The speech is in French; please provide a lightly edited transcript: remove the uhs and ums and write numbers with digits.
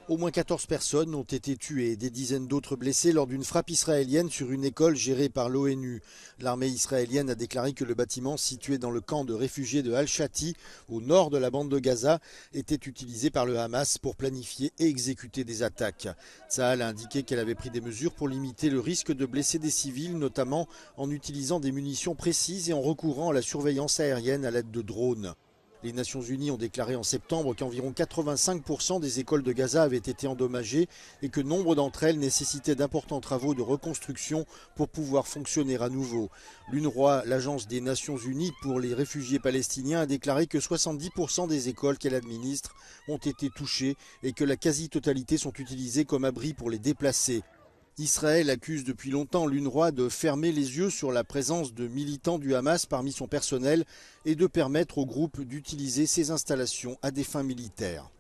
Au moins 14 personnes ont été tuées et des dizaines d'autres blessées lors d'une frappe israélienne sur une école gérée par l'ONU. L'armée israélienne a déclaré que le bâtiment situé dans le camp de réfugiés de Al-Shati, au nord de la bande de Gaza, était utilisé par le Hamas pour planifier et exécuter des attaques. Tsahal a indiqué qu'elle avait pris des mesures pour limiter le risque de blesser des civils, notamment en utilisant des munitions précises et en recourant à la surveillance aérienne à l'aide de drones. Les Nations Unies ont déclaré en septembre qu'environ 85% des écoles de Gaza avaient été endommagées et que nombre d'entre elles nécessitaient d'importants travaux de reconstruction pour pouvoir fonctionner à nouveau. L'UNRWA, l'agence des Nations Unies pour les réfugiés palestiniens, a déclaré que 70% des écoles qu'elle administre ont été touchées et que la quasi-totalité sont utilisées comme abris pour les déplacés. Israël accuse depuis longtemps l'UNRWA de fermer les yeux sur la présence de militants du Hamas parmi son personnel et de permettre au groupe d'utiliser ses installations à des fins militaires.